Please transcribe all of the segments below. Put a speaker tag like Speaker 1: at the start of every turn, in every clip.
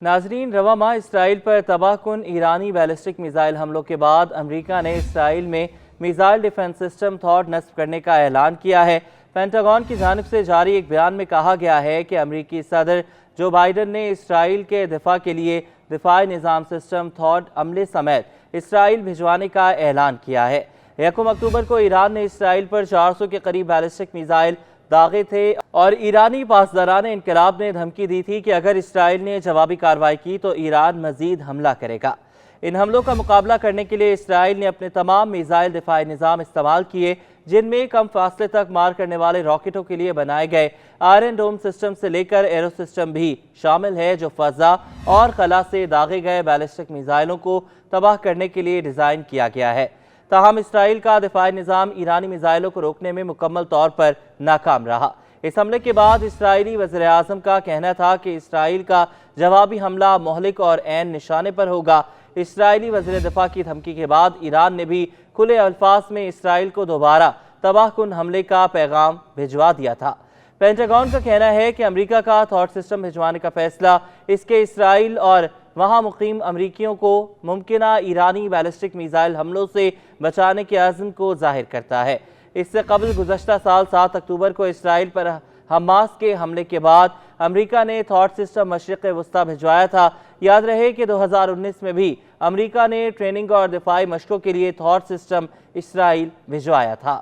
Speaker 1: ناظرین، رواں ماہ اسرائیل پر تباہ کن ایرانی بیلسٹک میزائل حملوں کے بعد امریکہ نے اسرائیل میں میزائل ڈیفنس سسٹم تھاڈ نصب کرنے کا اعلان کیا ہے۔ پینٹاگون کی جانب سے جاری ایک بیان میں کہا گیا ہے کہ امریکی صدر جو بائیڈن نے اسرائیل کے دفاع کے لیے دفاعی نظام سسٹم تھاڈ عملے سمیت اسرائیل بھجوانے کا اعلان کیا ہے۔ 1 اکتوبر کو ایران نے اسرائیل پر 400 کے قریب بیلسٹک میزائل داغے تھے اور ایرانی پاسداران انقلاب نے دھمکی دی تھی کہ اگر اسرائیل نے جوابی کارروائی کی تو ایران مزید حملہ کرے گا۔ ان حملوں کا مقابلہ کرنے کے لیے اسرائیل نے اپنے تمام میزائل دفاعی نظام استعمال کیے، جن میں کم فاصلے تک مار کرنے والے راکٹوں کے لیے بنائے گئے آئرن ڈوم سسٹم سے لے کر ایرو سسٹم بھی شامل ہے، جو فضا اور خلا سے داغے گئے بیلسٹک میزائلوں کو تباہ کرنے کے لیے ڈیزائن کیا گیا ہے۔ تاہم اسرائیل کا دفاعی نظام ایرانی میزائلوں کو روکنے میں مکمل طور پر ناکام رہا۔ اس حملے کے بعد اسرائیلی وزیراعظم کا کہنا تھا کہ اسرائیل کا جوابی حملہ مہلک اور عین نشانے پر ہوگا۔ اسرائیلی وزیر دفاع کی دھمکی کے بعد ایران نے بھی کھلے الفاظ میں اسرائیل کو دوبارہ تباہ کن حملے کا پیغام بھجوا دیا تھا۔ پینٹاگون کا کہنا ہے کہ امریکہ کا تھاڈ سسٹم بھجوانے کا فیصلہ اس کے اسرائیل اور وہاں مقیم امریکیوں کو ممکنہ ایرانی بیلسٹک میزائل حملوں سے بچانے کے عزم کو ظاہر کرتا ہے۔ اس سے قبل گزشتہ سال 7 اکتوبر کو اسرائیل پر حماس کے حملے کے بعد امریکہ نے تھاڈ سسٹم مشرق وسطیٰ بھجوایا تھا۔ یاد رہے کہ 2019 میں بھی امریکہ نے ٹریننگ اور دفاعی مشقوں کے لیے تھاڈ سسٹم اسرائیل بھجوایا تھا۔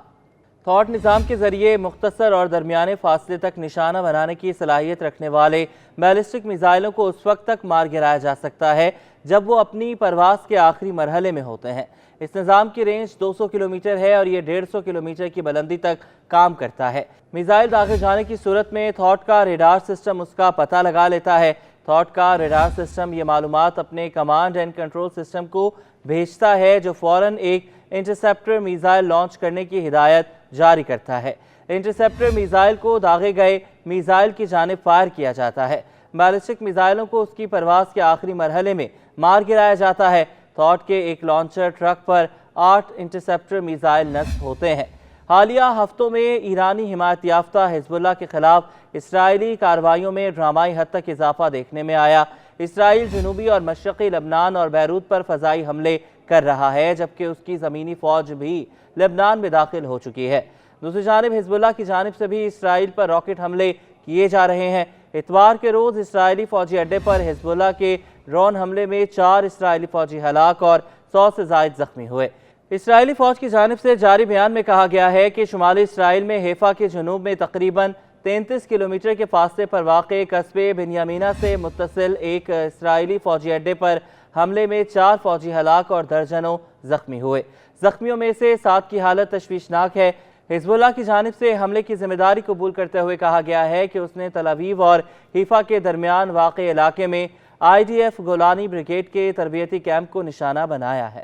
Speaker 1: تھاڈ نظام کے ذریعے مختصر اور درمیانے فاصلے تک نشانہ بنانے کی صلاحیت رکھنے والے بیلسٹک میزائلوں کو اس وقت تک مار گرایا جا سکتا ہے جب وہ اپنی پرواز کے آخری مرحلے میں ہوتے ہیں۔ اس نظام کی رینج 200 کلومیٹر ہے اور یہ 150 کلومیٹر کی بلندی تک کام کرتا ہے۔ میزائل داغے جانے کی صورت میں تھاڈ کا ریڈار سسٹم اس کا پتہ لگا لیتا ہے۔ تھاڈ کا ریڈار سسٹم یہ معلومات اپنے کمانڈ اینڈ کنٹرول سسٹم کو بھیجتا ہے، جو فوراً ایک انٹرسیپٹر میزائل لانچ کرنے کی ہدایت جاری کرتا ہے۔ انٹرسیپٹر میزائل کو داغے گئے میزائل کی جانب فائر کیا جاتا ہے۔ بیلسٹک میزائلوں کو اس کی پرواز کے آخری مرحلے میں مار گرایا جاتا ہے۔ تھاڈ کے ایک لانچر ٹرک پر 8 انٹرسیپٹر میزائل نصب ہوتے ہیں۔ حالیہ ہفتوں میں ایرانی حمایت یافتہ حزب اللہ کے خلاف اسرائیلی کارروائیوں میں ڈرامائی حد تک اضافہ دیکھنے میں آیا۔ اسرائیل جنوبی اور مشرقی لبنان اور بیروت پر فضائی حملے کر رہا ہے، جبکہ اس کی زمینی فوج بھی لبنان میں داخل ہو چکی ہے۔ دوسری جانب حزب اللہ کی جانب سے بھی اسرائیل پر راکٹ حملے کیے جا رہے ہیں۔ اتوار کے روز اسرائیلی فوجی اڈے پر حزب اللہ کے ڈرون حملے میں 4 اسرائیلی فوجی ہلاک اور 100 سے زائد زخمی ہوئے۔ اسرائیلی فوج کی جانب سے جاری بیان میں کہا گیا ہے کہ شمالی اسرائیل میں حیفا کے جنوب میں تقریباً 33 کلومیٹر کے فاصلے پر واقع قصبے بنیامینہ سے متصل ایک اسرائیلی فوجی اڈے پر حملے میں 4 فوجی ہلاک اور درجنوں زخمی ہوئے۔ زخمیوں میں سے 7 کی حالت تشویشناک ہے۔ حزب اللہ کی جانب سے حملے کی ذمہ داری قبول کرتے ہوئے کہا گیا ہے کہ اس نے تل ابیب اور حیفا کے درمیان واقع علاقے میں IDF گولانی بریگیڈ کے تربیتی کیمپ کو نشانہ بنایا ہے۔